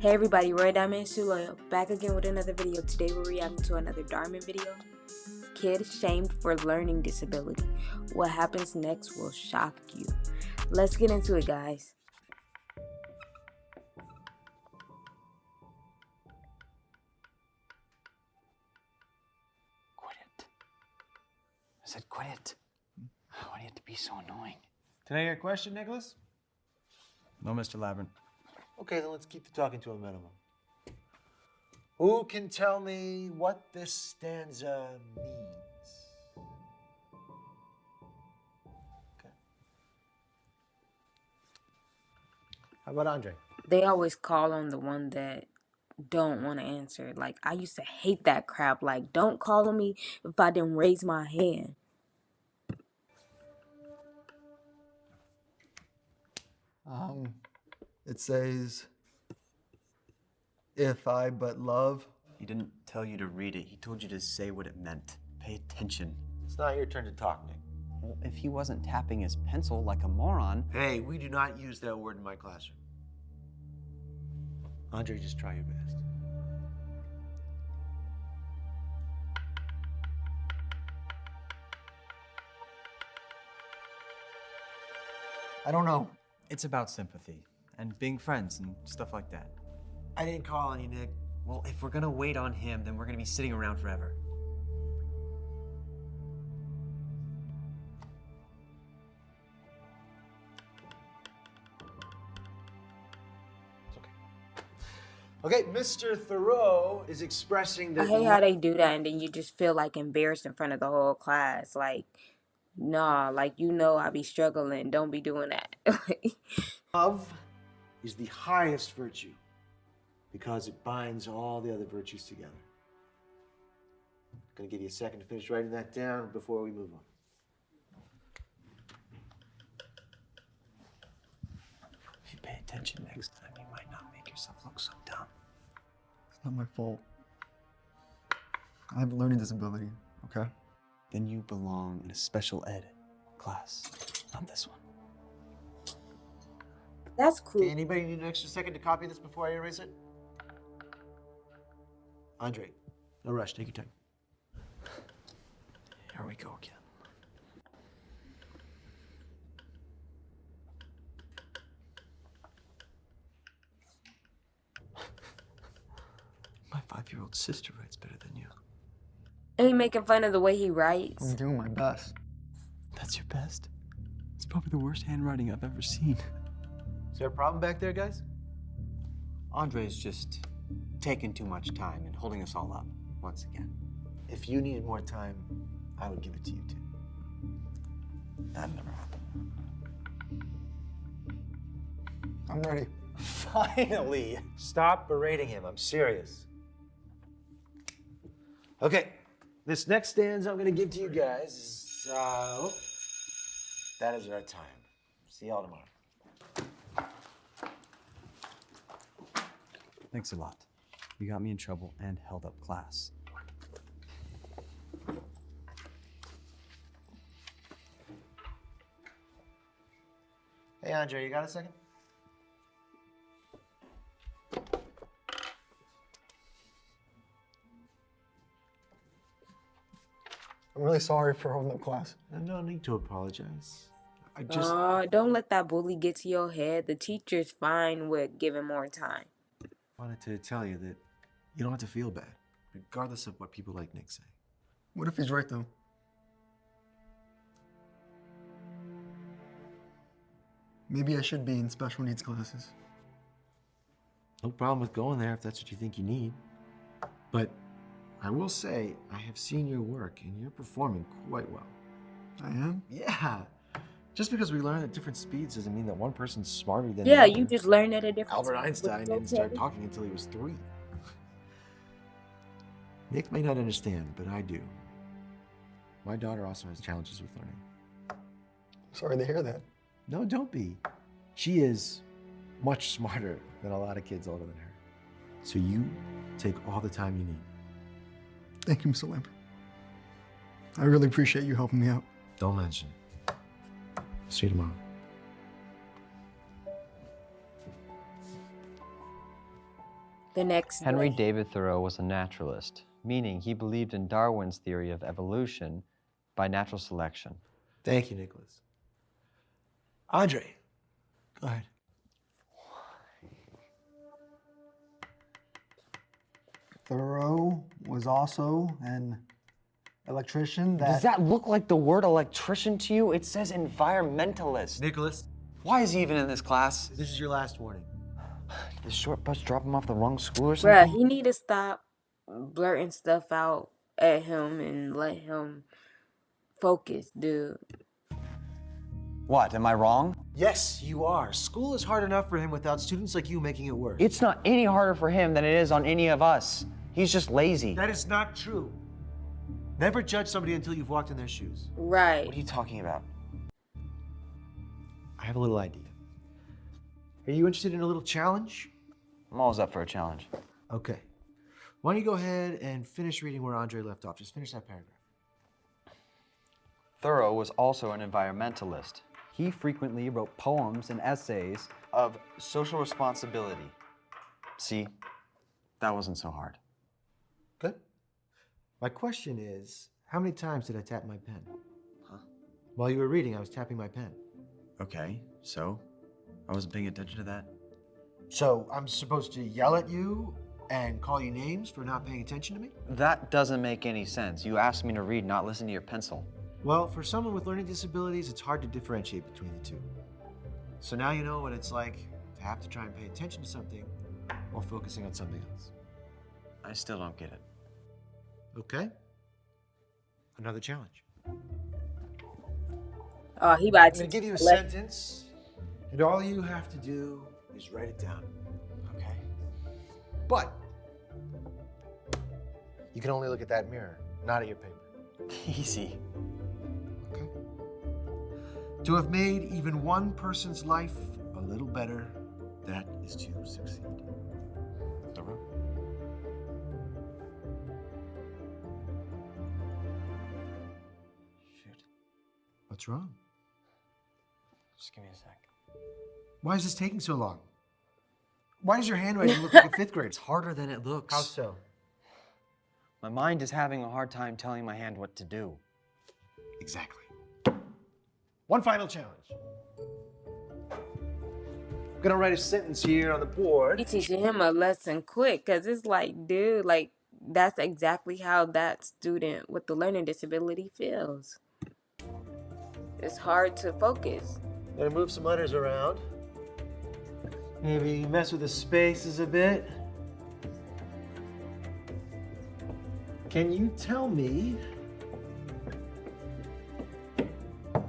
Hey everybody, Roy Diamond Suloyo, back again with another video. Today we're reacting to another Dhar Mann video. Kid shamed for learning disability. What happens next will shock you. Let's get into it, guys. Quit it. I said quit it. Why do you have to be so annoying? Can I hear a question, Nicholas? No, Mr. Labyrinth. Okay, then let's keep the talking to a minimum. Who can tell me what this stanza means? Okay. How about Andre? They always call on the one that don't want to answer. Like, I used to hate that crap. Like, don't call on me if I didn't raise my hand. It says, if I but love. He didn't tell you to read it. He told you to say what it meant. Pay attention. It's not your turn to talk, Nick. Well, if he wasn't tapping his pencil like a moron. Hey, we do not use that word in my classroom. Andre, just try your best. I don't know. It's about sympathy and being friends and stuff like that. I didn't call on you, Nick. Well, if we're gonna wait on him, then we're gonna be sitting around forever. It's okay. Okay, Mr. Thoreau is expressing that. I hate how they do that and then you just feel like embarrassed in front of the whole class. Like, nah, like, you know I be struggling. Don't be doing that. Love is the highest virtue because it binds all the other virtues together. I'm gonna give you a second to finish writing that down before we move on. If you pay attention next time, you might not make yourself look so dumb. It's not my fault. I have a learning disability, okay? Then you belong in a special ed class, not this one. That's cool. Okay, anybody need an extra second to copy this before I erase it? Andre, no rush, take your time. Here we go again. My 5-year-old sister writes better than you. Ain't making fun of the way he writes. I'm doing my best. That's your best? It's probably the worst handwriting I've ever seen. Is there a problem back there, guys? Andre's just taking too much time and holding us all up once again. If you needed more time, I would give it to you too. That never happened. I'm ready. Finally! Stop berating him, I'm serious. Okay, this next stanza I'm gonna give to you guys is, that is our time. See y'all tomorrow. Thanks a lot. You got me in trouble and held up class. Hey, Andre, you got a second? I'm really sorry for holding up class. No need to apologize. I just... Don't let that bully get to your head. The teacher's fine with giving more time. wanted to tell you that you don't have to feel bad, regardless of what people like Nick say. What if he's right, though? Maybe I should be in special needs classes. No problem with going there if that's what you think you need. But I will say, I have seen your work and you're performing quite well. I am? Yeah. Just because we learn at different speeds doesn't mean that one person's smarter than Yeah, the other. you just learn at a different Albert speed, Einstein which is didn't start okay. talking until he was 3. Nick may not understand, but I do. My daughter also has challenges with learning. Sorry to hear that. No, don't be. She is much smarter than a lot of kids older than her. So you take all the time you need. Thank you, Mr. Lambert. I really appreciate you helping me out. Don't mention it. See you tomorrow. The next Henry day. David Thoreau was a naturalist, meaning he believed in Darwin's theory of evolution by natural selection. Thank you, Nicholas. Andre, go ahead. Thoreau was also an electrician Does that look like the word electrician to you? It says environmentalist. Nicholas, Why is he even in this class? this is your last warning. Did the short bus drop him off the wrong school or Bruh, something? he need to stop blurting stuff out at him and let him focus, dude. What, am I wrong? Yes, you are. School is hard enough for him without students like you making it worse. It's not any harder for him than it is on any of us. He's just lazy. That is not true. Never judge somebody until you've walked in their shoes. Right. What are you talking about? I have a little idea. Are you interested in a little challenge? I'm always up for a challenge. Okay. Why don't you go ahead and finish reading where Andre left off? Just finish that paragraph. Thoreau was also an environmentalist. He frequently wrote poems and essays of social responsibility. See, that wasn't so hard. Good. My question is, how many times did I tap my pen? Huh? While you were reading, I was tapping my pen. Okay, so? I wasn't paying attention to that. So I'm supposed to yell at you and call you names for not paying attention to me? That doesn't make any sense. You asked me to read, not listen to your pencil. Well, for someone with learning disabilities, it's hard to differentiate between the two. So now you know what it's like to have to try and pay attention to something while focusing on something else. I still don't get it. Okay? Another challenge. Oh, he about I'm to going to give you a let- sentence, and all you have to do is write it down. Okay. But you can only look at that mirror, not at your paper. Easy. Okay? To have made even one person's life a little better, that is to succeed. Thoreau? Shoot. What's wrong? Just give me a sec. Why is this taking so long? Why does your handwriting look like a fifth grade? It's harder than it looks. How so? My mind is having a hard time telling my hand what to do. Exactly. One final challenge. I'm gonna write a sentence here on the board. He teaching him a lesson quick, cause it's like, dude, like that's exactly how that student with the learning disability feels. It's hard to focus. Gonna move some letters around. Maybe mess with the spaces a bit. Can you tell me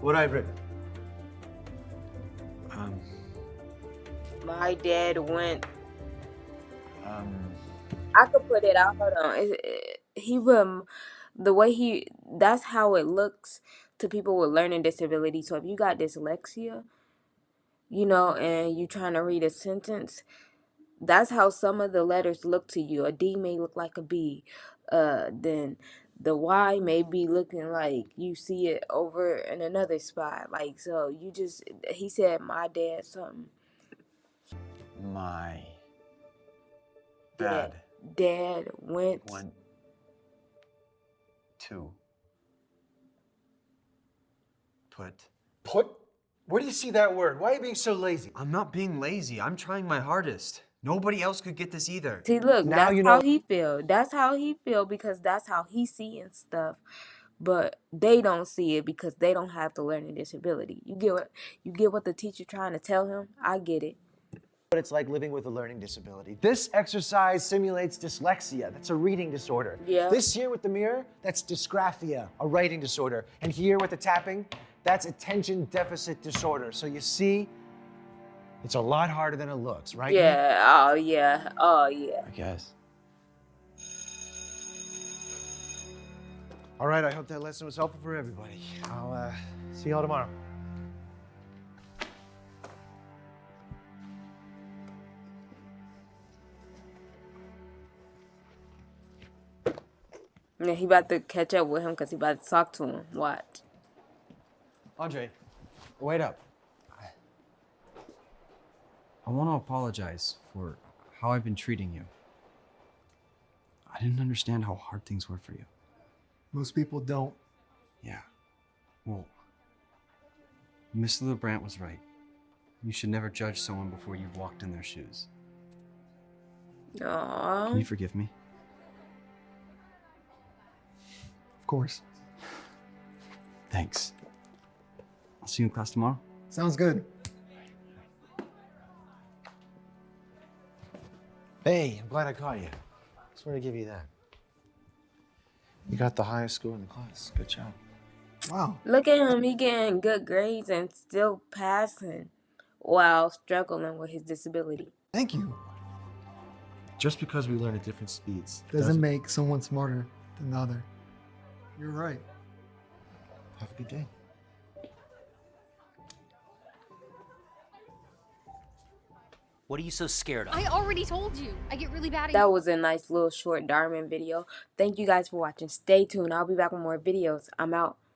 what I've written? My dad went. I could put it out. Hold on. He will. The way he. That's how it looks to people with learning disabilities. So if you got dyslexia, you know, and you trying to read a sentence, that's how some of the letters look to you. A D may look like a B. Then the Y may be looking like you see it over in another spot. Like, so you just. He said, my dad something. My dad Dad went to put. Put? Where do you see that word? Why are you being so lazy? I'm not being lazy. I'm trying my hardest. Nobody else could get this either. See, look, Now that's you how know- he feel. That's how he feel because that's how he seeing stuff. But they don't see it because they don't have the learning disability. You get what the teacher trying to tell him? I get it. What it's like living with a learning disability. This exercise simulates dyslexia. That's a reading disorder. Yeah. This here with the mirror, that's dysgraphia, a writing disorder. And here with the tapping, that's attention deficit disorder. So you see, it's a lot harder than it looks, right? Yeah. Oh yeah. Oh yeah. I guess. All right, I hope that lesson was helpful for everybody. I'll see y'all tomorrow. Yeah, he about to catch up with him because he about to talk to him. Watch. Andre, wait up. I want to apologize for how I've been treating you. I didn't understand how hard things were for you. Most people don't. Yeah. Well, Miss LeBrant was right. You should never judge someone before you've walked in their shoes. Can Aww. you forgive me? Of course. Thanks. I'll see you in class tomorrow. Sounds good. Hey, I'm glad I caught you. Just wanted to give you that. You got the highest score in the class. Good job. Wow. Look at him. He getting good grades and still passing while struggling with his disability. Thank you. Just because we learn at different speeds Doesn't make someone smarter than the other. You're right. Have a good day. What are you so scared of? I already told you. I get really bad at That was a nice little short Dhar Mann video. Thank you guys for watching. Stay tuned. I'll be back with more videos. I'm out.